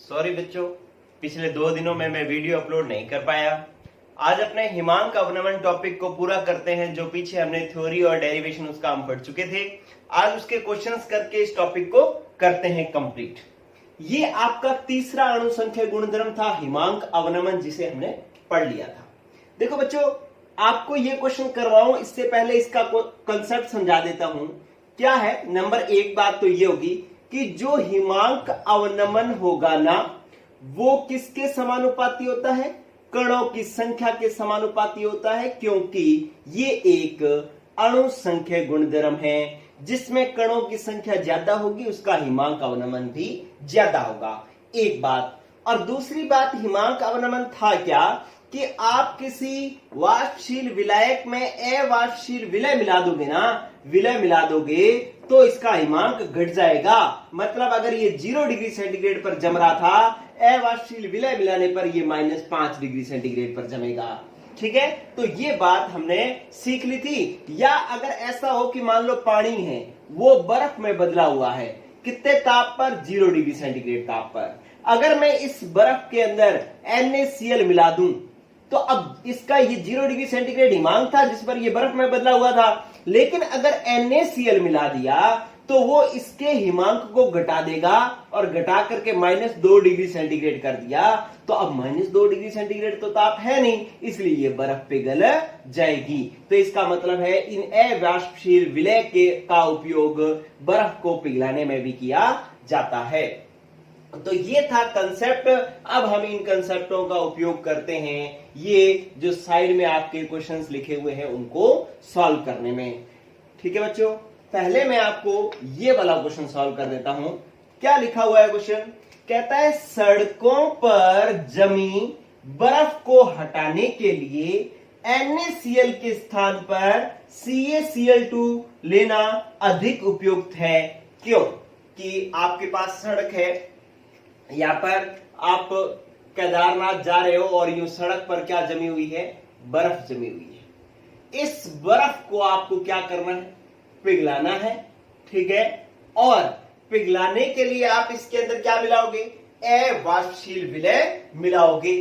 Sorry बच्चों, पिछले 2 दिनों में मैं वीडियो अपलोड नहीं कर पाया। आज अपने हिमांक अवनमन टॉपिक को पूरा करते हैं, जो पीछे हमने थ्योरी और डेरिवेशन उसका हम पढ़ चुके थे। आज उसके क्वेश्चंस करके इस टॉपिक को करते हैं कंप्लीट। ये आपका तीसरा अणुसंख्या गुणधर्म था हिमांक अवनमन, जिसे हमने पढ़ लिया था। देखो बच्चों, आपको ये क्वेश्चन करवाऊं इससे पहले इसका कंसेप्ट समझा देता हूं। क्या है, नंबर 1 बात तो ये होगी कि जो हिमांक अवनमन होगा ना, वो किसके समानुपाती होता है? कणों की संख्या के समानुपाती होता है, क्योंकि ये एक अणुसंख्या गुणधर्म है। जिसमें कणों की संख्या ज्यादा होगी उसका हिमांक अवनमन भी ज्यादा होगा। एक बात। और दूसरी बात, हिमांक अवनमन था क्या कि आप किसी वाष्पशील विलायक में अवाष्पशील विलय मिला दोगे ना, विलय मिला दोगे तो इसका हिमांक घट जाएगा। मतलब अगर ये 0 डिग्री सेंटीग्रेड पर जम रहा था, अवाष्पशील विलय मिलाने पर ये -5 डिग्री सेंटीग्रेड पर जमेगा। ठीक है, तो ये बात हमने सीख ली थी। या अगर ऐसा हो कि मान लो पानी है, वो बर्फ में बदला हुआ है, कितने ताप पर? 0 डिग्री सेंटीग्रेड ताप पर। अगर मैं इस बर्फ के अंदर NaCl मिला दूं, तो अब इसका ये 0 डिग्री सेंटीग्रेड हिमांक था जिस पर ये बर्फ में बदला हुआ था। लेकिन अगर NaCl मिला दिया तो वो इसके हिमांक को घटा देगा, और घटा करके -2 डिग्री सेंटीग्रेड कर दिया। तो अब -2 डिग्री सेंटीग्रेड तो ताप है नहीं, इसलिए ये बर्फ पिघल जाएगी। तो इसका मतलब है इन अवाष्पशील विलय का उपयोग बर्फ को पिघलाने में भी किया जाता है। तो ये था कंसेप्ट। अब हम इन कंसेप्टों का उपयोग करते हैं ये जो साइड में आपके क्वेश्चंस लिखे हुए हैं उनको सॉल्व करने में। ठीक है बच्चों, पहले मैं आपको ये वाला क्वेश्चन सॉल्व कर देता हूं। क्या लिखा हुआ है क्वेश्चन? कहता है सड़कों पर जमी बर्फ को हटाने के लिए NaCl के स्थान पर CaCl2 लेना अधिक उपयुक्त है। क्यों? कि आपके पास सड़क है, यहां पर आप केदारनाथ जा रहे हो और यूं सड़क पर क्या जमी हुई है? बर्फ जमी हुई है। इस बर्फ को आपको क्या करना है? पिघलाना है। ठीक है, और पिघलाने के लिए आप इसके अंदर क्या मिलाओगे? अवाष्पशील विलय मिलाओगे।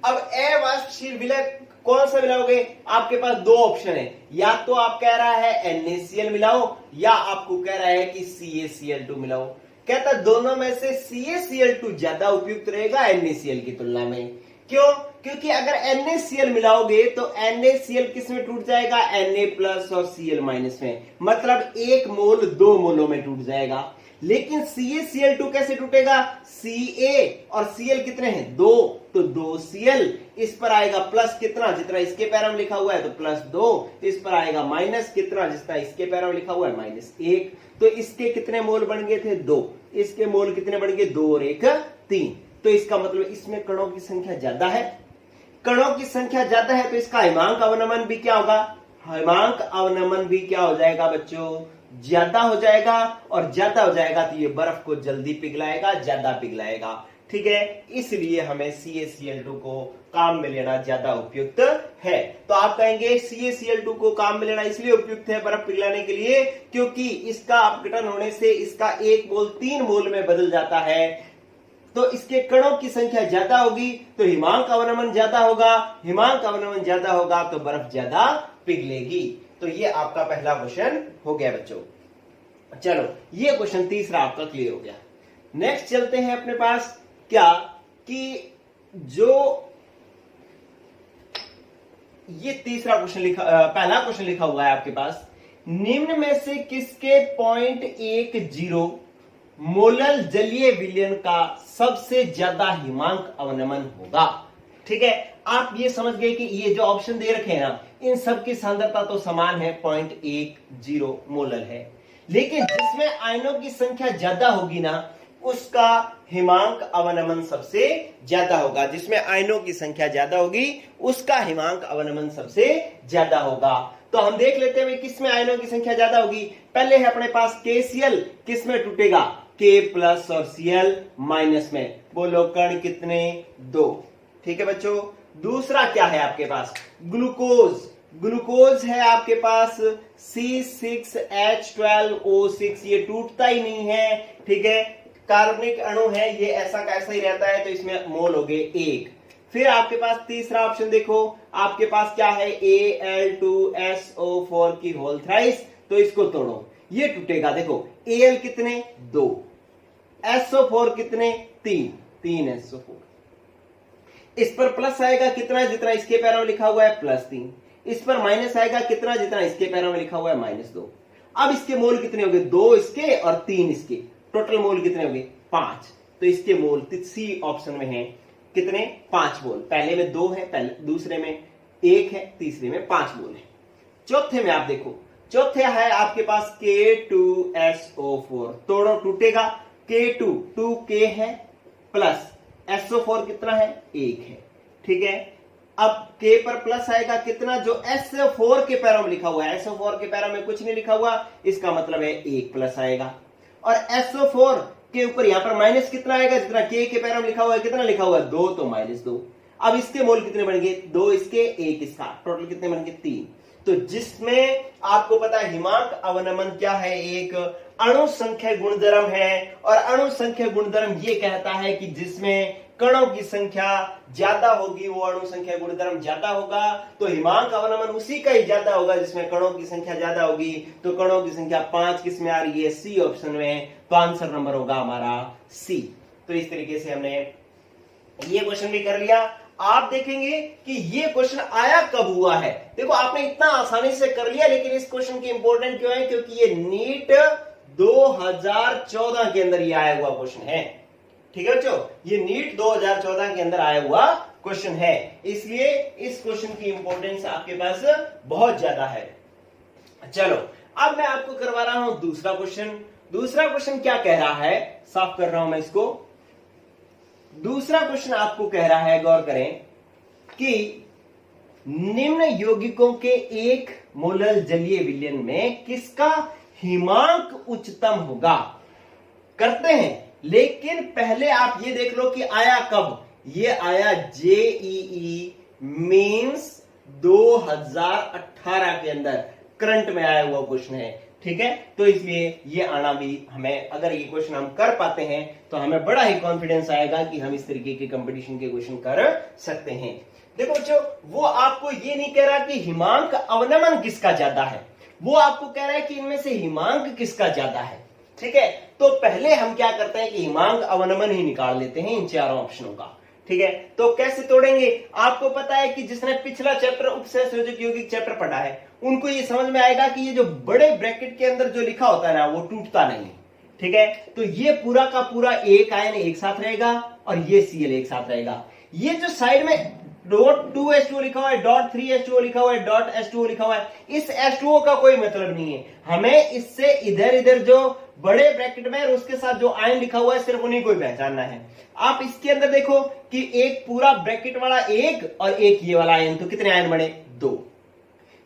अब अवाष्पशील विलय कौन सा मिलाओगे? आपके पास 2 ऑप्शन है। या तो आप कह रहा है NaCl मिलाओ, या आपको कह रहा है कि CaCl2 मिलाओ। कहता दोनों में से CaCl2 ज्यादा उपयुक्त रहेगा NaCl की तुलना में। क्यों? क्योंकि अगर NaCl मिलाओगे तो NaCl किस में टूट जाएगा? Na+ और Cl- में। मतलब 1 मोल 2 मोलों में टूट जाएगा। लेकिन CaCl2 कैसे टूटेगा? Ca और Cl कितने हैं? 2, तो 2Cl। इस पर आएगा प्लस कितना? जितना इसके पैरा में लिखा हुआ है, तो +2। इस पर आएगा माइनस कितना? जितना इसके पैरा में लिखा हुआ है, -1। तो इसके कितने मोल बन गए थे? 2। इसके मोल कितने बन गए? 2 और 1 3। तो इसका मतलब इसमें कणों की संख्या ज्यादा है। कणों की संख्या ज्यादा है तो इसका हिमांक अवनमन भी क्या होगा? हिमांक अवनमन भी क्या हो जाएगा बच्चों? ज्यादा हो जाएगा। और ज्यादा हो जाएगा तो ये बर्फ को जल्दी पिघलाएगा, ज्यादा पिघलाएगा। ठीक है, इसलिए हमें CaCl2 को काम में लेना ज्यादा उपयुक्त है। तो आप कहेंगे CaCl2 को काम में लेना इसलिए उपयुक्त है बर्फ पिघलाने के लिए, क्योंकि इसका अपघटन होने से इसका 1 मोल 3 मोल में बदल जाता है। तो इसके कणों की संख्या ज्यादा होगी तो हिमांक अवनमन ज्यादा होगा। हिमांक अवनमन ज्यादा होगा तो बर्फ ज्यादा पिघलेगी। तो ये आपका पहला क्वेश्चन हो गया बच्चों। चलो, ये क्वेश्चन तीसरा आपका क्लियर हो गया। नेक्स्ट चलते हैं अपने पास। क्या कि जो ये तीसरा क्वेश्चन पहला क्वेश्चन लिखा हुआ है आपके पास, निम्न में से किसके 0.10 मोलल जलीय विलयन का सबसे ज्यादा हिमांक अवनमन होगा? ठीक है, आप ये समझ गए कि ये जो ऑप्शन दे रखे हैं ना, इन सब की सांद्रता तो समान है, 0.10 मोलल है। लेकिन जिसमें आयनों की संख्या ज्यादा होगी ना, उसका हिमांक अवनमन सबसे ज्यादा होगा। जिसमें आयनों की संख्या ज्यादा होगी उसका हिमांक अवनमन सबसे ज्यादा होगा। तो हम देख लेते हैं किस में आयनों की संख्या ज्यादा होगी। पहले है अपने पास KCl, किस में टूटेगा? K+ और Cl- में। बोलो कण कितने? 2। ठीक है बच्चों। दूसरा क्या है आपके पास? ग्लूकोज। ग्लूकोज है आपके पास C6H12O6, ये टूटता ही नहीं है। ठीक है, कार्बनिक अणु है, ये ऐसा कैसा ही रहता है, तो इसमें मोल हो गए 1। फिर आपके पास तीसरा ऑप्शन देखो, आपके पास क्या है Al2SO4 की होल थ्राइस, तो इसको तोड़ो, ये टूटेगा। देखो Al कितने 2, SO4 कितने 3 SO4। इस पर प्लस आएगा कितना, जितना इसके पैरों में लिखा हुआ है +3। इस पर माइनस आएगा कितना, जितना इसके पैरों में लिखा हुआ है -2। अब इसके मोल कितने हो गए, 2 इसके और 3 इसके, टोटल मोल कितने हो गए 5। तो इसके मोल सी ऑप्शन में है कितने, 5 मोल। पहले में 2 है, पहले दूसरे में 1 है, तीसरे में 5 मोल है। चौथे में आप देखो, चौथे है आपके पास K2SO4, तोड़ो टूटेगा, K2 2K है प्लस SO4 कितना है 1 है, ठीक है। अब K पर प्लस आएगा कितना, जो SO4 के पैरों में लिखा हुआ है, SO4 के पैरों में कुछ नहीं लिखा हुआ, इसका मतलब है 1 प्लस आएगा। और SO4 के ऊपर यहां पर माइनस कितना आएगा, जितना K के पैरों में लिखा हुआ है, कितना लिखा हुआ है 2, तो -2। अब इसके मोल कितने बन गए, 2 इसके 1 इसका, टोटल कितने बन गए 3। तो जिसमें आपको पता है हिमांक अवनमन क्या है, एक अणु संख्या गुणधर्म है, और अणु संख्या गुणधर्म ये कहता है कि जिसमें कणों की संख्या ज्यादा होगी वो अणु संख्या गुणधर्म ज्यादा होगा। तो हिमांक अवनमन उसी का ही ज्यादा होगा जिसमें कणों की संख्या ज्यादा होगी। तो कणों की संख्या 5 किस में आ रही है, सी ऑप्शन में, तो आंसर नंबर होगा हमारा सी। तो इस तरीके से हमने ये क्वेश्चन भी कर लिया। आप देखेंगे कि ये क्वेश्चन आया कब हुआ है, देखो आपने इतना आसानी से कर लिया, लेकिन इस क्वेश्चन की इंपॉर्टेंट क्यों है, क्योंकि ये नीट 2014 के अंदर ये आया हुआ क्वेश्चन है, ठीक है बच्चों, ये नीट 2014 के अंदर आया हुआ क्वेश्चन है, इसलिए इस क्वेश्चन की इंपॉर्टेंस आपके पास बहुत ज्यादा है। चलो अब मैं आपको करवा रहा हूं दूसरा क्वेश्चन। दूसरा क्वेश्चन क्या कह रहा है, साफ कर रहा हूं मैं इसको। दूसरा क्वेश्चन आपको कह रहा है, गौर करें, कि निम्न यौगिकों के 1 मोलर जलीय विलयन में किसका हिमांक उच्चतम होगा। करते हैं, लेकिन पहले आप ये देख लो कि आया कब, ये आया जेईई मेंस 2018 के अंदर करंट में आया हुआ क्वेश्चन है, ठीक है। तो इसलिए ये आना भी हमें, अगर ये क्वेश्चन हम कर पाते हैं तो हमें बड़ा ही कॉन्फिडेंस आएगा कि हम इस तरीके के कंपटीशन के क्वेश्चन कर सकते हैं। देखो बच्चों, वो आपको ये नहीं कह रहा कि हिमांक अवनमन किसका ज्यादा है, वो आपको कह रहा है कि इनमें से हिमांक किसका ज्यादा है, ठीक है। तो पहले हम क्या करते हैं कि हिमांक अवनमन ही निकाल लेते हैं इन चारों ऑप्शनों का, ठीक है। तो कैसे तोड़ेंगे, आपको पता है कि जिसने पिछला चैप्टर उपसंयोजक यौगिक चैप्टर पढ़ा है उनको ये समझ में आएगा कि ये जो बड़े ब्रैकेट के अंदर जो लिखा होता है ना, वो टूटता नहीं, ठीक है। तो ये पूरा का पूरा एक आयन एक साथ रहेगा और ये Cl एक साथ रहेगा। ये जो साइड में .2H2O लिखा हुआ है, .3H2O लिखा हुआ है, .H2O लिखा हुआ है, इस H2O का कोई मतलब नहीं है। हमें इससे इधर इधर जो बड़े ब्रैकेट में और उसके साथ जो आयन लिखा हुआ है सिर्फ उन्हीं को ही पहचानना है। आप इसके अंदर देखो कि एक पूरा ब्रैकेट वाला एक और एक ये वाला आयन, तो कितने आयन बने 2।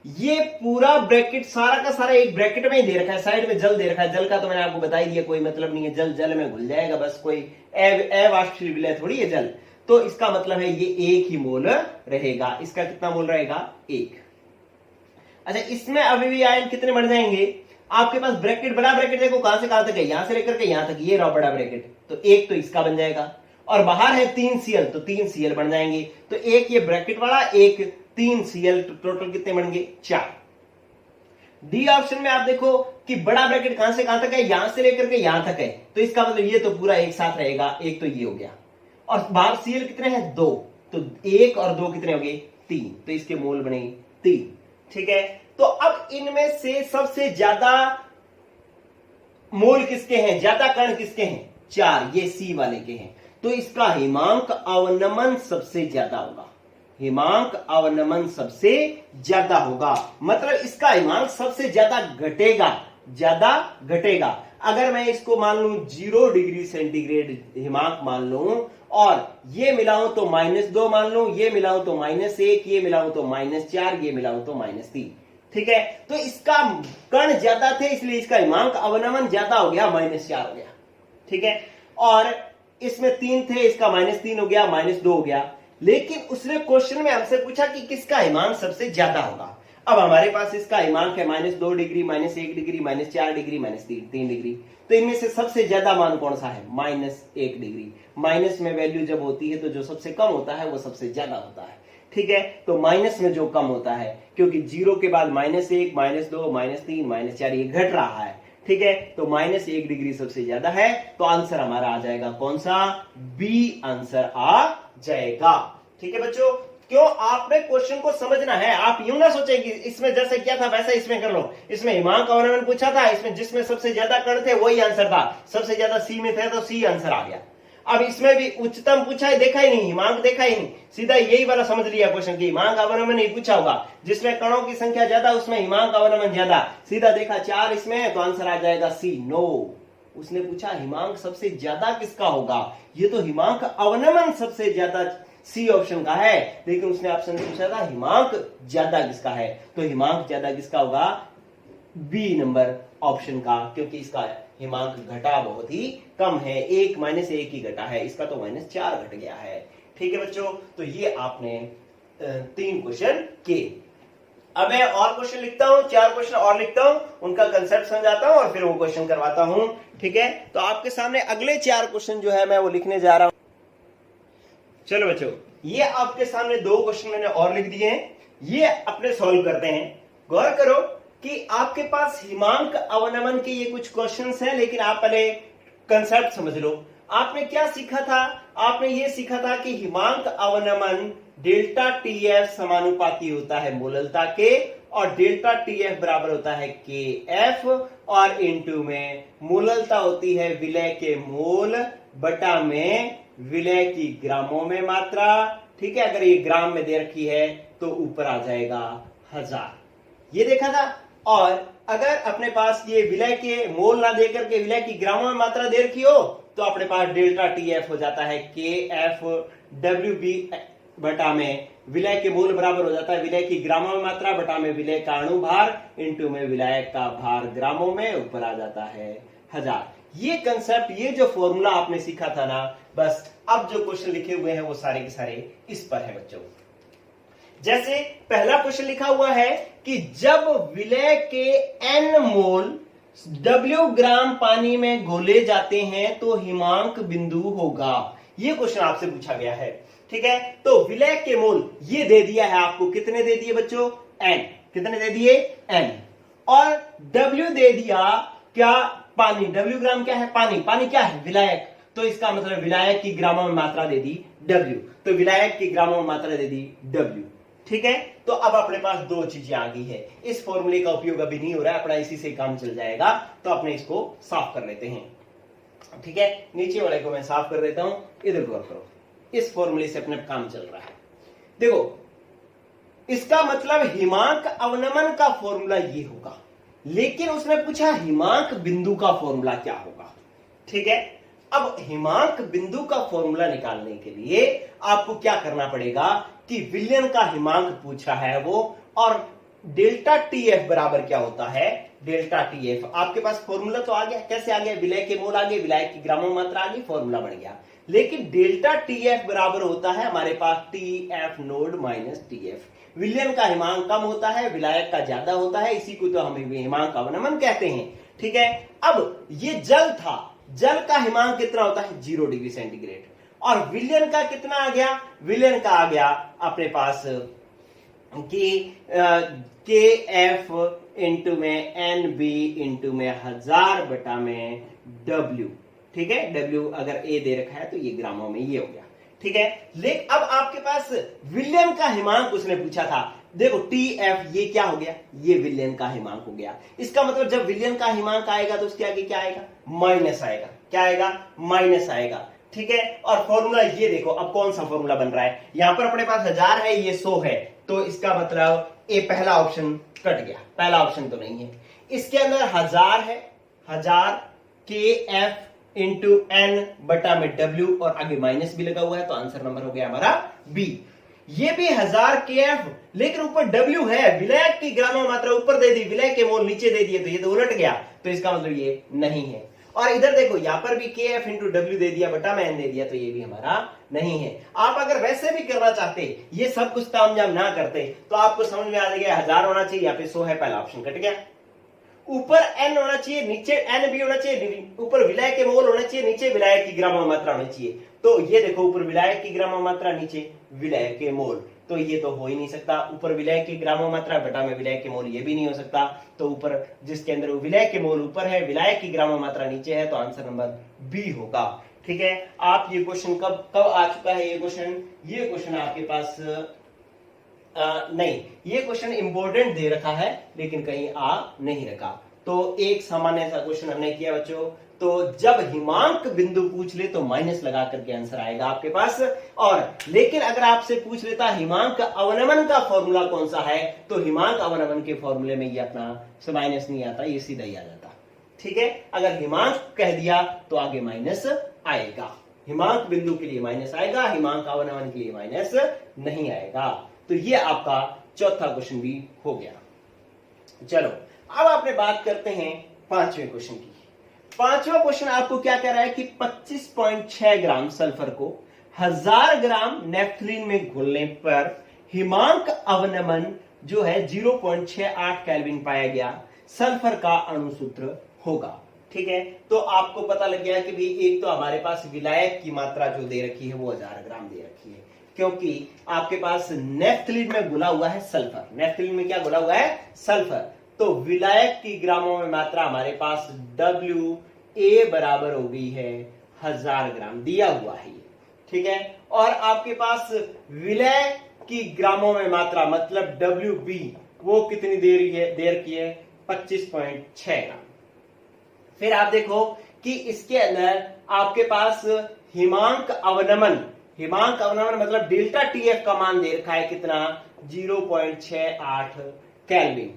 ये पूरा ब्रैकेट सारा का सारा एक ब्रैकेट में ही दे रखा है, साइड में जल दे रखा है। जल का तो मैंने आपको बता ही दिया, कोई मतलब नहीं है, जल जल में घुल जाएगा, बस कोई अवाष्पशील विलय थोड़ी है जल। तो इसका मतलब है ये एक ही मोल रहेगा। इसका कितना मोल रहेगा 1। अच्छा, इसमें अभी भी आयन कितने बढ़ जाएंगे, आपके पास ब्रैकेट, बड़ा ब्रैकेट देखो कहां से कहां तक है, यहां से लेकर के यहां तक, ये रहा बड़ा ब्रैकेट, तो एक तो इसका बन जाएगा और बाहर है 3 Cl, तो 3 Cl बन जाएंगे। तो एक ये ब्रैकेट वाला, एक 3 Cl, टोटल कितने बन गए 4। डी ऑप्शन में आप देखो कि बड़ा ब्रैकेट कहां से कहां तक है, यहां से लेकर के यहां तक है, तो इसका मतलब ये तो पूरा एक साथ रहेगा, एक तो ये हो गया, और बाहर Cl कितने हैं 2, तो 1 और 2 कितने हो गए 3, तो इसके मोल बने 3, ठीक है। तो अब इनमें से सबसे ज्यादा मोल किसके हैं, ज्यादा कण किसके हैं, 4, ये सी वाले के हैं। तो इसका हिमांक अवनमन सबसे ज्यादा होगा, हिमांक अवनमन सबसे ज्यादा होगा, मतलब इसका हिमांक सबसे ज्यादा घटेगा। अगर मैं इसको मान लूं 0 डिग्री सेंटीग्रेड हिमांक मान लूं, और ये मिलाऊं तो -2 मान लूं, ये मिलाऊं तो -1, ये मिलाऊं तो -4, ये मिलाऊं तो -3, ठीक है। तो इसका कण ज्यादा थे इसलिए इसका हिमांक अवनमन ज्यादा हो गया, -4 हो गया, ठीक है। और इसमें 3 थे, इसका -3 हो गया, -2 हो गया। लेकिन उसने क्वेश्चन में हमसे पूछा कि किसका हिमांक सबसे ज्यादा होगा। अब हमारे पास इसका हिमांक है -2 डिग्री, -1 डिग्री, -4 डिग्री, -3 डिग्री। तो इनमें से सबसे ज्यादा मान कौन सा है? -1 डिग्री। माइनस में वैल्यू जब होती है तो जो सबसे कम होता है वो सबसे ज्यादा होता है। ठीक है, तो माइनस में जो कम होता है, क्योंकि 0 के बाद -1, -2, -3, -4 ये घट रहा है। ठीक है, तो -1 डिग्री सबसे ज्यादा है, तो आंसर हमारा आ जाएगा कौन सा? बी आंसर आ जाएगा। ठीक है बच्चों, क्यों? आपने क्वेश्चन को समझना है। आप यूं ना सोचे कि इसमें जैसे क्या था वैसा इसमें कर लो। इसमें हिमांक अवनमन पूछा था, इसमें जिसमें सबसे ज्यादा कण थे वही आंसर था। सबसे ज्यादा सी में थे तो सी आंसर आ गया। अब इसमें भी उच्चतम पूछा है, देखा ही नहीं, हिमांक देखा ही नहीं, सीधा यही वाला समझ लिया क्वेश्चन की हिमांक अवनमन नहीं पूछा होगा। जिसमें कणों की संख्या ज्यादा उसमें हिमांक अवनमन ज्यादा। सीधा देखा 4 इसमें है तो आंसर आ जाएगा सी। नो, उसने पूछा हिमांक सबसे ज्यादा किसका होगा, ये तो हिमांक अवनमन सबसे ज्यादा सी ऑप्शन का है, लेकिन उसने ऑप्शन पूछा था हिमांक ज्यादा किसका है, तो हिमांक ज्यादा किसका होगा? बी नंबर ऑप्शन का, क्योंकि इसका हिमांक घटा बहुत ही कम है, 1 -1 ही घटा है, इसका तो -4 घट गया है। ठीक है बच्चों, तो ये आपने 3 क्वेश्चन किए। अब मैं और क्वेश्चन लिखता हूं, 4 क्वेश्चन और लिखता हूं, उनका कंसेप्ट समझाता हूं और फिर वो क्वेश्चन करवाता हूं। ठीक है, तो आपके सामने अगले 4 क्वेश्चन जो है मैं वो लिखने जा रहा हूं। चलो बच्चों, ये आपके सामने 2 क्वेश्चन मैंने और लिख दिए हैं, ये अपने सॉल्व करते हैं। गौर करो कि आपके पास हिमांक अवनमन के ये कुछ क्वेश्चंस हैं, लेकिन आप पहले कंसेप्ट समझ लो। आपने क्या सीखा था? आपने ये सीखा था कि हिमांक अवनमन डेल्टा टीएफ समानुपाती होता है मोललता के, और डेल्टा टीएफ बराबर होता है के एफ, और इनटू में मोललता होती है विलय के मोल बटा में विलय की ग्रामों में मात्रा। ठीक है, अगर ये ग्राम में दे रखी है तो ऊपर आ जाएगा 1000, ये देखा था। और अगर अपने पास ये विलय के मोल ना देकर के विलय की ग्रामों में मात्रा दे रखी हो तो अपने पास डेल्टा टीएफ हो जाता है के एफ डब्ल्यू बी बटा में विलय के मोल बराबर हो जाता है विलय की ग्रामों में मात्रा बटा में विलय का अणु भार इंटू में विलय का भार ग्रामों में, ऊपर आ जाता है 1000। ये कंसेप्ट, ये जो फॉर्मूला आपने सीखा था ना, बस अब जो क्वेश्चन लिखे हुए हैं वो सारे के सारे इस पर है बच्चों। जैसे पहला क्वेश्चन लिखा हुआ है कि जब विलय के n मोल W ग्राम पानी में घोले जाते हैं तो हिमांक बिंदु होगा। ये क्वेश्चन आपसे पूछा गया है। ठीक है, तो विलय के मोल ये दे दिया है आपको, कितने दे दिए बच्चों? n। कितने दे दिए? n। और W दे दिया क्या? पानी। W ग्राम क्या है? पानी। पानी क्या है? विलायक। तो इसका मतलब विलायक की ग्रामों में मात्रा दे दी W, तो विलायक की ग्रामों में मात्रा दे दी W। ठीक है, तो अब अपने पास 2 चीजें आ गई है। इस फॉर्मूले का उपयोग अभी नहीं हो रहा है, अपना इसी से काम चल जाएगा, तो अपने इसको साफ कर लेते हैं। ठीक है, नीचे वाले को मैं साफ कर देता हूं, इधर गौर करो, इस फॉर्मूले से अपने काम चल रहा है। देखो, इसका मतलब हिमांक अवनमन का फॉर्मूला ये होगा, लेकिन उसने पूछा हिमांक बिंदु का फॉर्मूला क्या होगा। ठीक है, अब हिमांक बिंदु का फॉर्मूला निकालने के लिए आपको क्या करना पड़ेगा कि विलयन का हिमांक पूछा है वो, और डेल्टा टीएफ बराबर क्या होता है? Delta TF. आपके पास फॉर्मूला तो आ गया, कैसे आ गया? विलय के मोल आ गए, विलय की ग्रामों मात्रा आ गई, फॉर्मूला बढ़ गया। लेकिन डेल्टा टीएफ बराबर होता है हमारे पास टीएफ नोड माइनस टीएफ। विलयन का हिमांक कम होता है, विलायक का ज्यादा होता है, इसी को तो हम हिमांक अवनमन कहते हैं। ठीक है, अब ये जल था, जल का हिमांक कितना होता है? 0 डिग्री सेंटीग्रेड। और विलयन का कितना आ गया? विलयन का आ गया अपने पास के एफ इंटू में एन बी इंटू में 1000 बटा में W। ठीक है, W अगर A दे रखा है तो ये ग्रामों में ये हो गया। ठीक है, लेकिन अब आपके पास विलयन का हिमांक उसने पूछा था। देखो TF ये क्या हो गया? ये विलयन का हिमांक हो गया। इसका मतलब जब विलयन का हिमांक आएगा तो उसके आगे क्या आएगा? माइनस आएगा। क्या आएगा? माइनस आएगा। ठीक है, और फॉर्मूला ये देखो, अब कौन सा फॉर्मूला बन रहा है? यहां पर अपने पास 1000 है, ये 100 है, तो इसका मतलब ये पहला ऑप्शन कट गया, पहला ऑप्शन तो नहीं है। इसके अंदर 1000 है, 1000 के एफ इंटू एन बटा में W, और आगे माइनस भी लगा हुआ है, तो आंसर नंबर हो गया हमारा बी। ये भी 1000 के एफ, लेकिन ऊपर W है, विलयक की ग्रामों मात्रा ऊपर दे दी, विलय के मोल नीचे दे दिए, तो ये तो उलट गया, तो इसका मतलब ये नहीं है। और इधर देखो यहां पर भी के एफ इंटू डब्ल्यू दे दिया बटा में एन दे दिया, तो ये भी हमारा नहीं है। आप अगर वैसे भी करना चाहते, ये सब कुछ तामझाम ना करते, तो आपको समझ में आ जाएगा 1000 होना चाहिए, यहाँ पे 100 है, पहला ऑप्शन कट गया। ऊपर एन होना चाहिए, नीचे एन भी होना चाहिए, ऊपर विलायक के मोल होना चाहिए, नीचे विलायक की ग्राम मात्रा होनी चाहिए। तो ये देखो ऊपर विलायक की ग्राम मात्रा, नीचे विलायक के मोल, तो ये तो हो ही नहीं सकता। ऊपर विलायक की ग्राम मात्रा बटा में विलायक के मोल, ये भी नहीं हो सकता। तो ऊपर जिसके अंदर विलायक के मोल ऊपर है, विलायक की ग्राम मात्रा नीचे है, तो आंसर नंबर बी होगा। ठीक है, आप ये क्वेश्चन कब आ चुका है, ये क्वेश्चन आपके पास नहीं, ये क्वेश्चन इंपॉर्टेंट दे रखा है लेकिन कहीं आ नहीं रखा। तो एक सामान्य सा क्वेश्चन हमने किया बच्चों, तो जब हिमांक बिंदु पूछ ले तो माइनस लगा करके आंसर आएगा आपके पास। और लेकिन अगर आपसे पूछ लेता हिमांक अवनमन का फॉर्मूला कौन सा है, तो हिमांक अवनमन के फॉर्मूले में ये अपना से माइनस नहीं आता, ये सीधा ही आ जाता। ठीक है, अगर हिमांक कह दिया तो आगे माइनस आएगा, हिमांक बिंदु के लिए माइनस आएगा, हिमांक अवनमन के लिए माइनस नहीं आएगा। तो ये आपका चौथा क्वेश्चन भी हो गया। चलो अब आपने बात करते हैं पांचवें क्वेश्चन की। पांचवा क्वेश्चन आपको क्या कह रहा है कि 25.6 ग्राम सल्फर को 1000 ग्राम नेफ्थलीन में घोलने पर हिमांक अवनमन जो है 0.68 केल्विन पाया गया, सल्फर का अणुसूत्र होगा। ठीक है, तो आपको पता लग गया कि भाई एक तो हमारे पास विलायक की मात्रा जो दे रखी है वो 1000 ग्राम दे रखी है, क्योंकि आपके पास नेफ्थलीन में घुला हुआ है सल्फर। नेफ्थलीन में क्या घुला हुआ है? सल्फर। तो विलायक की ग्रामों में मात्रा हमारे पास WA बराबर हो गई है 1000 ग्राम, दिया हुआ है। ठीक है, और आपके पास विलय की ग्रामों में मात्रा मतलब WB वो कितनी देर की है? 25.6 ग्राम। फिर आप देखो कि इसके अंदर आपके पास हिमांक अवनमन मतलब डेल्टा TF का मान दे रखा है कितना? 0.68 केल्विन।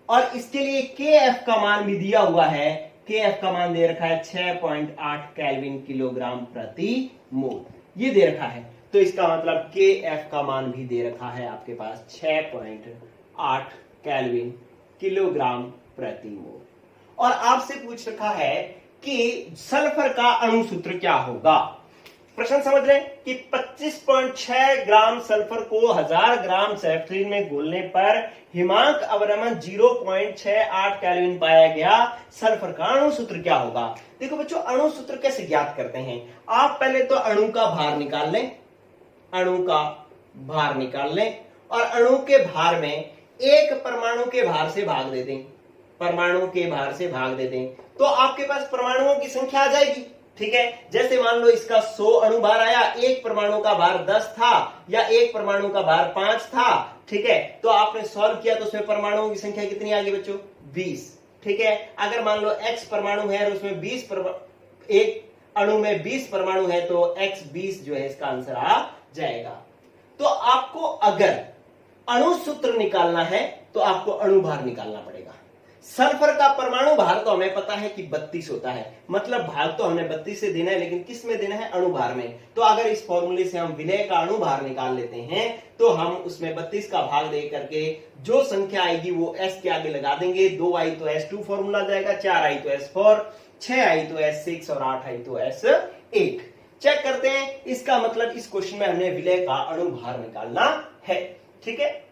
और इसके लिए KF का मान भी दिया हुआ है, KF का मान दे रखा है 6.8 केल्विन किलोग्राम प्रति मोल, ये दे रखा है। तो इसका मतलब KF का मान भी दे रखा है आपके पास 6.8 केल्विन किलोग्राम प्रति मोल। और आपसे पूछ रखा है कि सल्फर का अणुसूत्र क्या होगा। प्रश्न समझ रहे हैं कि 25.6 ग्राम सल्फर को 1000 ग्राम नेफ्थलीन में घोलने पर हिमांक अवनमन 0.68 केल्विन पाया गया, सल्फर का अणुसूत्र क्या होगा। देखो बच्चों, अणुसूत्र कैसे ज्ञात करते हैं? आप पहले तो अणु का भार निकाल लें, और अणु के भार में एक परमाणु के भार से भाग दे दें, तो आपके पास परमाणुओं की संख्या आ जाएगी। ठीक है, जैसे मान लो इसका 100 अणु भार आया, एक परमाणु का भार 10 था या एक परमाणु का भार 5 था। ठीक है, तो आपने सॉल्व किया तो उसमें परमाणुओं की संख्या कितनी आ गई बच्चों? 20। ठीक है, अगर मान लो X परमाणु है और उसमें एक अणु में 20 परमाणु है तो X 20 जो है इसका आंसर आ जाएगा। तो आपको अगर अणुसूत्र निकालना है तो आपको अणु भार निकालना पड़ेगा। सल्फर का परमाणु भार तो हमें पता है कि 32 होता है, मतलब भाग तो हमें 32 से देना है, लेकिन किस में देना है? अणु भार में। तो अगर इस फॉर्मूले से हम विलय का अणु भार निकाल लेते हैं तो हम उसमें 32 का भाग दे करके जो संख्या आएगी वो S के आगे लगा देंगे। 2 आई तो S2 फॉर्मूला जाएगा, 4 आई तो S4, 6 आई तो S6 और 8 आई तो S1। चेक करते हैं, इसका मतलब इस क्वेश्चन में हमने विलय का अणु भार निकालना है। ठीक है,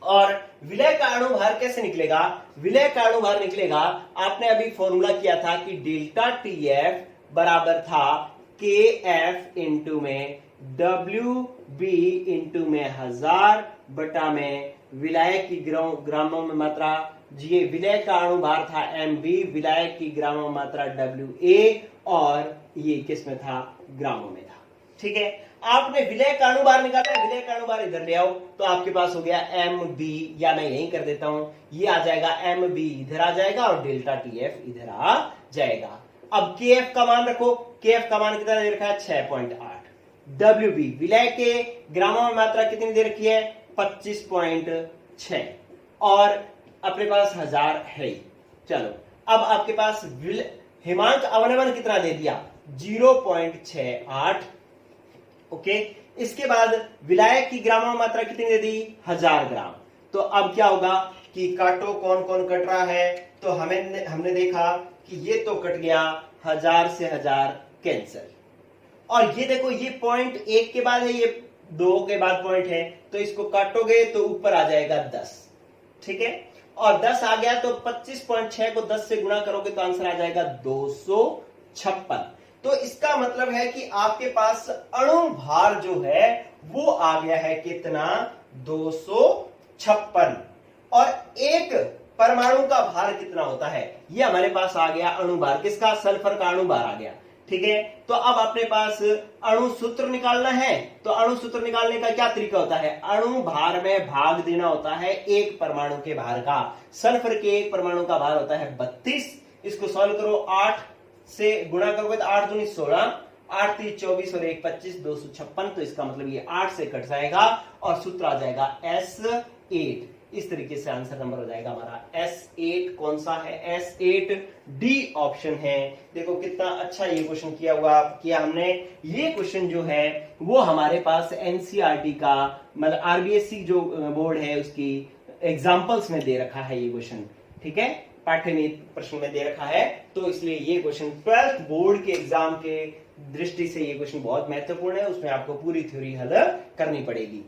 और विलय का अणु भार कैसे निकलेगा? विलय का अणु भार निकलेगा, आपने अभी फॉर्मूला किया था कि डेल्टा TF बराबर था KF इंटू में WB इंटू में 1000 बटा में विलायक की ग्रामों में मात्रा, ये विलय का अणु भार था MB, विलायक की ग्रामों में मात्रा WA, और ये किस में था? ग्रामों में था। ठीक है, आपने विलय का अणु भार निकाला है, विलय का अणु भार इधर ले आओ तो आपके पास हो गया MB, या मैं यही कर देता हूं, ये आ जाएगा MB इधर आ जाएगा और डेल्टा TF इधर आ जाएगा। अब KF का मान रखो, KF का मान कितना दे रखा है? 6.8। WB विलय के ग्रामों में मात्रा कितनी दे रखी है? 25.6, और अपने पास 1000 है। चलो अब आपके पास हिमांक अवनमन कितना दे दिया? 0.68। ओके, इसके बाद विलायक की ग्रामों मात्रा कितनी दे दी? 1000 ग्राम। तो अब क्या होगा कि काटो, कौन कौन कट रहा है? तो हमने देखा कि ये तो कट गया, 1000 से 1000 कैंसिल। और ये देखो, ये पॉइंट 1 के बाद है, ये 2 के बाद पॉइंट है, तो इसको काटोगे तो ऊपर आ जाएगा 10। ठीक है, और 10 आ गया तो 25.6 को 10 से गुणा करोगे तो आंसर आ जाएगा 256। तो इसका मतलब है कि आपके पास अणु भार जो है वो आ गया है कितना, 256। और एक परमाणु का भार कितना होता है, ये हमारे पास आ गया अणु भार, किसका, सल्फर का अणु भार आ गया। ठीक है, तो अब अपने पास अणु सूत्र निकालना है। तो अणु सूत्र निकालने का क्या तरीका होता है, अणु भार में भाग देना होता है एक परमाणु के भार का। सल्फर के एक परमाणु का भार होता है 32। इसको सॉल्व करो, 8 से गुणा करोगे तो 8 दूनी 16, 8 3 24 और 1 25, 256। तो इसका मतलब ये 8 से कट जाएगा और सूत्र आ जाएगा S8। इस तरीके से आंसर नंबर हो जाएगा हमारा S8। कौन सा है, S8 डी ऑप्शन है। देखो कितना अच्छा ये क्वेश्चन किया हमने। ये क्वेश्चन जो है वो हमारे पास एनसीईआरटी का, मतलब आरबीएससी जो बोर्ड है उसकी एग्जांपल्स में दे रखा है ये क्वेश्चन। ठीक है, पाठ्यनीति प्रश्न में दे रखा है, तो इसलिए ये क्वेश्चन 12th बोर्ड के एग्जाम के दृष्टि से ये क्वेश्चन बहुत महत्वपूर्ण है। उसमें आपको पूरी थ्योरी हल करनी पड़ेगी।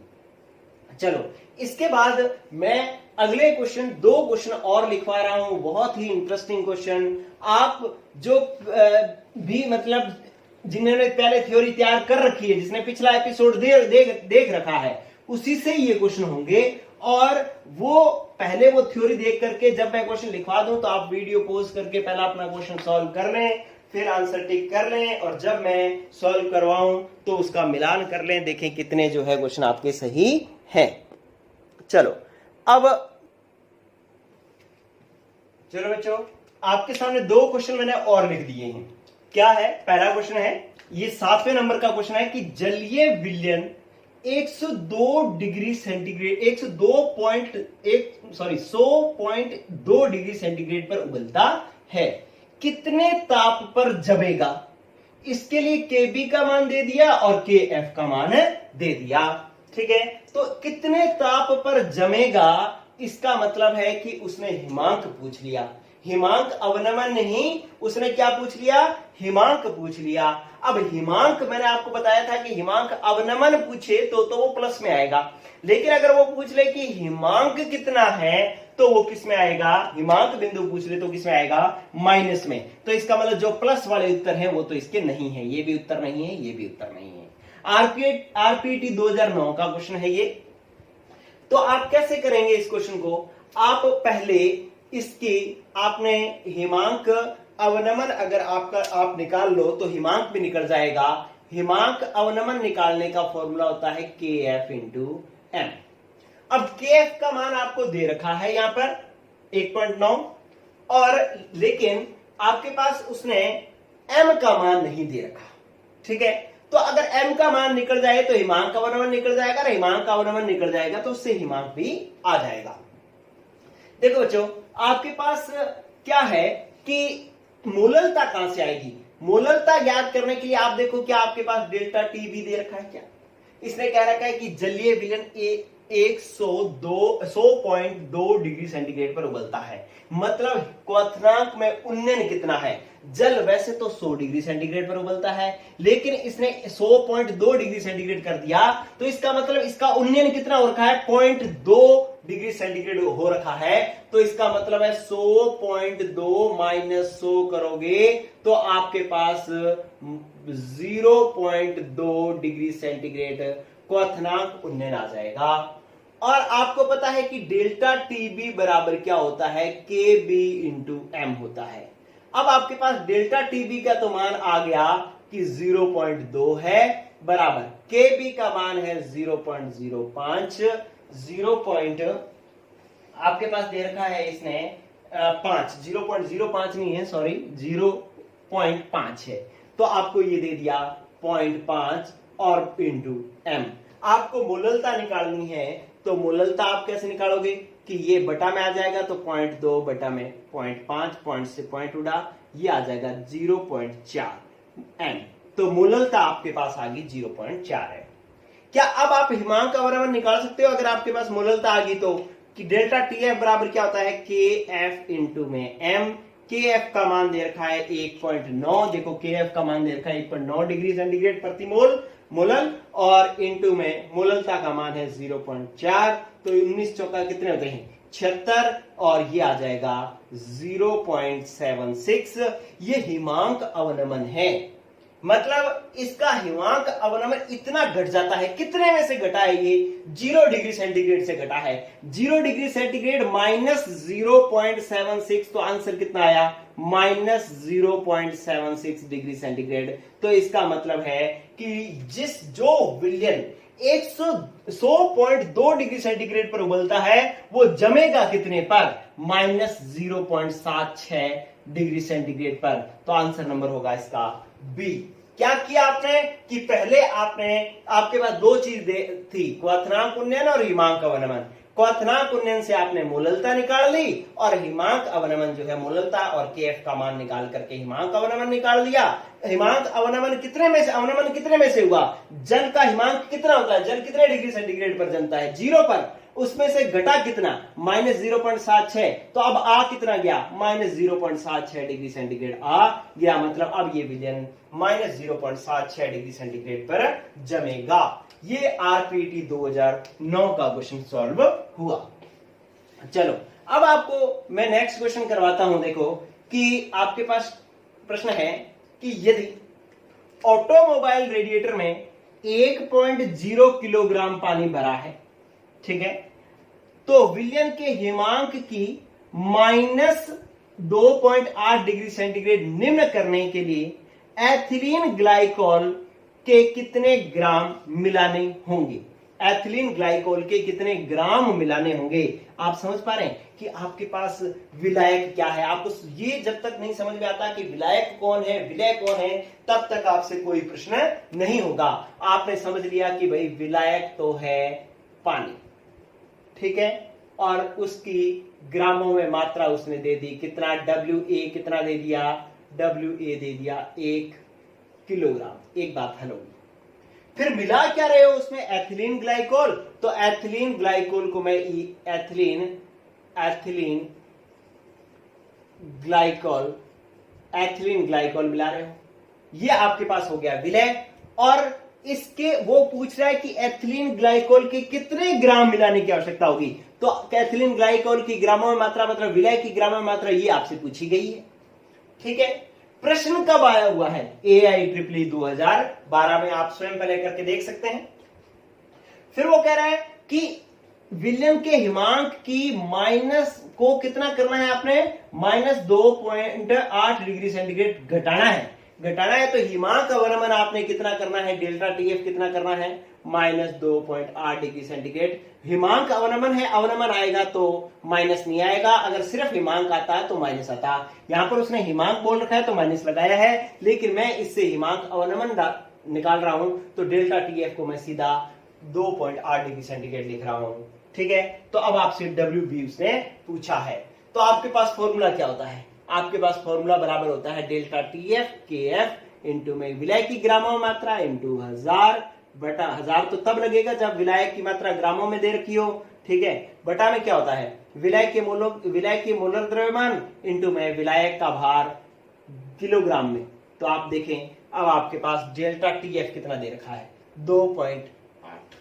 चलो, इसके बाद मैं अगले क्वेश्चन, 2 क्वेश्चन और लिखवा रहा हूं, बहुत ही इंटरेस्टिंग क्वेश्चन। आप जो भी मतलब जिन्होंने पहले थ्योरी तैयार कर रखी है, जिसने पिछला एपिसोड देख रखा है, उसी से ये क्वेश्चन होंगे। और वो पहले वो थ्योरी देख करके जब मैं क्वेश्चन लिखवा दूं तो आप वीडियो पॉज करके पहला अपना क्वेश्चन सॉल्व कर लें, फिर आंसर टिक कर लें, और जब मैं सॉल्व करवाऊं तो उसका मिलान कर लें, देखें कितने जो है क्वेश्चन आपके सही है। चलो बच्चों, आपके सामने 2 क्वेश्चन मैंने और लिख दिए हैं। क्या है, पहला क्वेश्चन है, ये 7वें नंबर का क्वेश्चन है कि जलीय विलयन 102 डिग्री सेंटीग्रेड 100.2 डिग्री सेंटीग्रेड पर उबलता है, कितने ताप पर जमेगा। इसके लिए केबी का मान दे दिया और केएफ का मान दे दिया। ठीक है, तो कितने ताप पर जमेगा, इसका मतलब है कि उसने हिमांक पूछ लिया। हिमांक अवनमन नहीं, उसने क्या पूछ लिया, हिमांक पूछ लिया। अब हिमांक मैंने आपको बताया था कि हिमांक अवनमन पूछे तो वो प्लस में आएगा, लेकिन अगर वो पूछ ले कि हिमांक कितना है तो वो किस में आएगा, हिमांक बिंदु पूछ ले तो किस में आएगा, माइनस में। तो इसका मतलब जो प्लस वाले उत्तर हैं वो तो इसके नहीं है, ये भी उत्तर नहीं है, ये भी उत्तर नहीं है। आरपीटी 2009 का क्वेश्चन है ये। तो आप कैसे करेंगे इस क्वेश्चन को, आप पहले इसकी आपने हिमांक अवनमन अगर आप निकाल लो तो हिमांक भी निकल जाएगा। हिमांक अवनमन निकालने का फॉर्मूला होता है KF इंटू M। अब KF का मान आपको दे रखा है यहां पर 1.9, और लेकिन आपके पास उसने M का मान नहीं दे रखा। ठीक है, तो अगर M का मान निकल जाए तो हिमांक अवनमन निकल जाएगा, हिमांक अवनमन निकल जाएगा तो उससे हिमांक भी आ जाएगा। देखो बच्चों, आपके पास क्या है कि मोललता कहां से आएगी, मोललता ज्ञात करने के लिए आप देखो क्या आपके पास डेल्टा टी भी दे रखा है क्या। इसने कह रखा है कि जलीय विलयन 100.2 डिग्री सेंटीग्रेड पर उबलता है, मतलब क्वथनांक में उन्नयन कितना है। जल वैसे तो 100 डिग्री सेंटीग्रेड पर उबलता है, लेकिन इसने 100.2 डिग्री सेंटीग्रेड कर दिया, तो इसका मतलब इसका उन्नयन कितना हो रखा है, 0.2 डिग्री सेंटीग्रेड हो रखा है। तो इसका मतलब है 100.2 माइनस 100 करोगे तो आपके पास 0.2 डिग्री सेंटीग्रेड क्वथनांक उन्नयन आ जाएगा। और आपको पता है कि डेल्टा टीबी बराबर क्या होता है, केबी इंटू एम होता है। अब आपके पास डेल्टा टीबी का तो मान आ गया कि 0.2 है, बराबर केबी का मान है 0.05, 0. आपके पास दे रखा है इसने 5, 0.05 नहीं है, सॉरी 0.5 है, तो आपको ये दे दिया 0.5 और इंटू एम। आपको मोललता निकालनी है, तो मोललता आप कैसे निकालोगे कि ये बटा में आ जाएगा, तो 0.2 बटा में 0.5, पॉइंट से पॉइंट उड़ा, ये आ जाएगा 0.4 एम। तो मोललता आपके पास आ गई 0.4 है। क्या अब आप हिमांक अवनमन निकाल सकते हो अगर आपके पास मोललता आ गई तो, कि डेल्टा टीएफ बराबर क्या होता है, के एफ इंटू में एम। KF का मान दे रखा है 1.9, देखो KF का मान दे रखा है 1.9 डिग्री सेंटीग्रेड प्रति मोलल, और इनटू में मोललता का मान है 0.4, तो 19 चौका कितने होते हैं 76, और ये आ जाएगा 0.76। ये हिमांक अवनमन है, मतलब इसका हिमांक अवनमन इतना घट जाता है। कितने में से घटा है ये? 0 डिग्री सेंटीग्रेड से घटा है। 0 डिग्री सेंटीग्रेड माइनस 0.76, तो आंसर कितना आया? Minus 0.76 degree centigrade. तो इसका मतलब है कि जो विलयन 100.2 डिग्री सेंटीग्रेड पर उबलता है वो जमेगा कितने पर? माइनस 0.76 डिग्री सेंटीग्रेड पर। तो आंसर नंबर होगा इसका बी। क्या किया आपने कि पहले आपके पास दो चीज थी, क्वथनांक उन्नयन और हिमांक अवनमन। क्वथनांक उन्नयन से आपने मोललता निकाल ली, और हिमांक अवनमन जो है मोललता और केएफ का मान निकाल करके हिमांक अवनमन निकाल दिया। हिमांक अवनमन कितने में से हुआ? जल का हिमांक कितना होता है? जल कितने डिग्री सेंटीग्रेड पर जमता है? 0 पर। उसमें से घटा कितना? माइनस 0.76। तो अब आ कितना गया? माइनस 0.76 डिग्री सेंटीग्रेड आ गया। मतलब अब ये विलयन माइनस 0.76 डिग्री सेंटीग्रेड पर जमेगा। ये आरपीटी 2009 का क्वेश्चन सॉल्व हुआ। चलो अब आपको मैं नेक्स्ट क्वेश्चन करवाता हूं। देखो कि आपके पास प्रश्न है कि यदि ऑटोमोबाइल रेडिएटर में 1.0 किलोग्राम पानी भरा है, ठीक है, तो विलयन के हिमांक की माइनस 2.8 डिग्री सेंटीग्रेड निम्न करने के लिए एथिलीन ग्लाइकोल के कितने ग्राम मिलाने होंगे? एथिलीन ग्लाइकोल के कितने ग्राम मिलाने होंगे? आप समझ पा रहे हैं कि आपके पास विलायक क्या है। आपको ये जब तक नहीं समझ में आता कि विलायक कौन है, विलय कौन है, तब तक आपसे कोई प्रश्न नहीं होगा। आपने समझ लिया कि भाई विलायक तो है पानी, ठीक है, और उसकी ग्रामों में मात्रा उसने दे दी। कितना? WA कितना दे दिया? WA दे दिया 1 किलोग्राम। एक बात हल होगी। फिर मिला क्या रहे हो उसमें? Ethylene glycol. तो एथिलीन ग्लाइकोल को मैं एथिलीन ग्लाइकोल मिला रहे हो। ये आपके पास हो गया विलय। और इसके वो पूछ रहा है कि एथिलीन ग्लाइकोल के कितने ग्राम मिलाने की आवश्यकता होगी। तो एथिलीन ग्लाइकोल की ग्रामों में मात्रा मतलब विलय की ग्रामों में मात्रा ये आपसे पूछी गई है, ठीक है। प्रश्न कब आया हुआ है? AIEEE 2012 में। आप स्वयं पहले करके देख सकते हैं। फिर वो कह रहा है कि विलयन के हिमांक की माइनस को कितना करना है आपने? माइनस 2.8 डिग्री सेंटीग्रेड घटाना है। तो हिमांक अवनमन आपने कितना करना है? डेल्टा TF कितना करना है? Minus 2.8 degree centigrade. हिमांक अवनमन है, अवनमन आएगा तो माइनस नहीं आएगा। अगर सिर्फ हिमांक आता है तो माइनस आता। यहां पर उसने हिमांक बोल रखा है तो माइनस लगाया है, लेकिन मैं इससे हिमांक अवनमन निकाल रहा हूं तो डेल्टा TF को मैं सीधा 2.8 डिग्री सेंटीग्रेड लिख रहा हूं, ठीक है। तो अब आपसे WB उसने पूछा है, तो आपके पास फॉर्मूला क्या होता है? आपके पास फॉर्मूला बराबर होता है डेल्टा TF KF इंटू में विलय की ग्रामों मात्रा इंटू 1000 बटा 1000 तो तब लगेगा जब विलायक की मात्रा ग्रामों में दे रखी हो, ठीक है। बटा में क्या होता है? विलय के मोलर द्रव्यमान इंटू में विलायक का भार किलोग्राम में। तो आप देखें अब आपके पास डेल्टा TF कितना दे रखा है? 2.8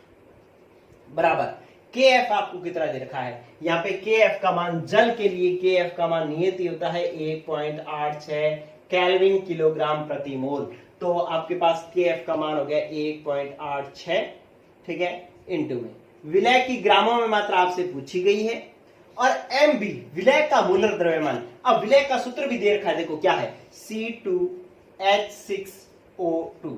बराबर KF आपको कितना दे रखा है? यहाँ पे KF का मान, जल के लिए KF का मान नियत होता है 1.86 केल्विन किलोग्राम प्रति मोल। तो आपके पास KF का मान हो गया 1.86, ठीक है, इंटू में विलय की ग्रामों में मात्रा आपसे पूछी गई है, और MB विलय का मोलर द्रव्यमान। अब विलय का सूत्र भी दे रखा है, देखो क्या है? C2H6O2।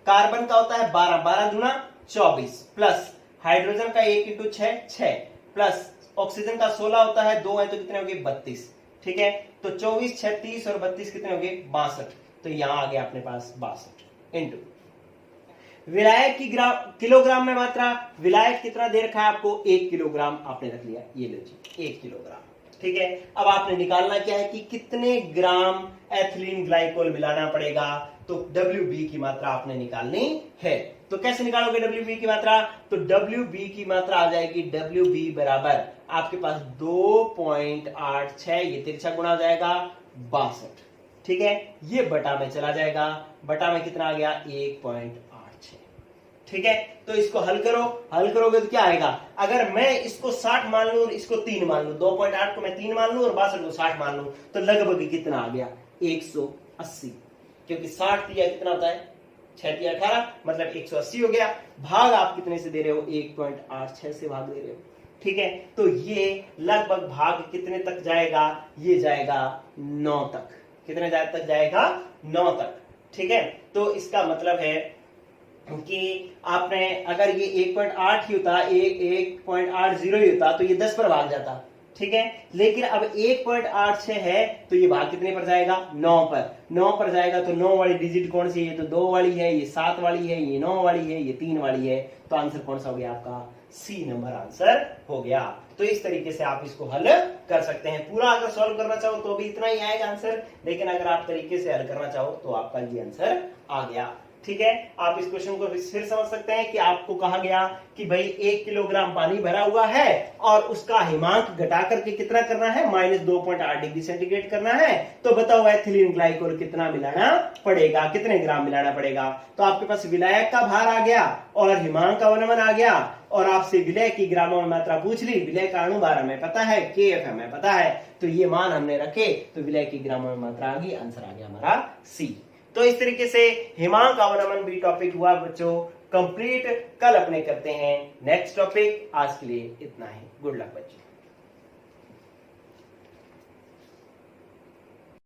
कार्बन का होता है 12 दूना 24 प्लस हाइड्रोजन का 1 इंटू 6 प्लस ऑक्सीजन का 16 होता है, 2 है तो कितने हो गए? 32, ठीक है। तो 24 36 और 32 कितने हो गए? 62। तो यहां आ गया अपने पास 62 इंटू विलायक की किलोग्राम में मात्रा। विलायक कितना दे रखा है आपको? 1 किलोग्राम आपने रख लिया, ये लो जी 1 किलोग्राम, ठीक है। अब आपने निकालना क्या है कि कितने ग्राम एथिलीन ग्लाइकोल मिलाना पड़ेगा। तो WB की मात्रा आपने निकालनी है। तो कैसे निकालोगे WB की मात्रा? तो WB की मात्रा आ जाएगी WB बराबर आपके पास 2.86, ये तिरछा गुणा हो जाएगा 62। ठीक है, ये बटा में चला जाएगा, बटा में कितना आ गया 1.86। ठीक है, तो इसको हल करो, हल करोगे तो क्या आएगा, अगर मैं इसको 60 मान लूं और इसको 3 मान लूं, 2.8 को मैं 3 मान लूं और 62 को 60 मान लूं, तो लगभग कितना आ गया 180, क्योंकि 60 दिया कितना होता है 6 दिया 18, मतलब 180 हो गया। भाग आप कितने से दे रहे हो, 1.86 से भाग दे रहे हो। ठीक है, तो ये लगभग भाग कितने तक जाएगा, ये जाएगा 9 तक। कितने तक जाएगा, 9 तक। ठीक है, तो इसका मतलब है कि आपने अगर ये 1.8 ही होता, 1.80 ही होता तो ये 10 पर भाग जाता। ठीक है, लेकिन अब 1.86 है तो ये भाग कितने पर जाएगा, 9 पर। 9 पर जाएगा तो 9 वाली डिजिट कौन सी है, तो 2 वाली है, ये 7 वाली है, ये 9 वाली है, ये 3 वाली है। तो आंसर कौन सा हो गया आपका, सी नंबर आंसर हो गया। तो इस तरीके से आप इसको हल कर सकते हैं। पूरा अगर सॉल्व करना चाहो तो भी इतना ही आएगा आंसर, लेकिन अगर आप तरीके से हल करना चाहो तो आपका ये आंसर आ गया। ठीक है, आप इस क्वेश्चन को फिर समझ सकते हैं कि आपको कहा गया कि भाई 1 किलोग्राम पानी भरा हुआ है और उसका हिमांक घटा करके कितना करना है, -2.8 डिग्री सेंटीग्रेड करना है। तो बताओ एथिलीन ग्लाइकोल कितना मिलाना पड़ेगा, कितने ग्राम मिलाना पड़ेगा। तो आपके पास विलायक का भार आ गया और हिमांक का अवनमन आ गया, और आपसे विलय की ग्रामों में मात्रा पूछ ली। विलय का अणु भार हमें पता है, KF हमें पता है, तो ये मान हमने रखे, तो विलय की ग्रामों में मात्रा आ गई, आंसर आ गया हमारा सी। तो इस तरीके से हिमांक अवनमन भी टॉपिक हुआ बच्चों कंप्लीट। कल अपने करते हैं नेक्स्ट टॉपिक। आज के लिए इतना ही। गुड लक बच्चों।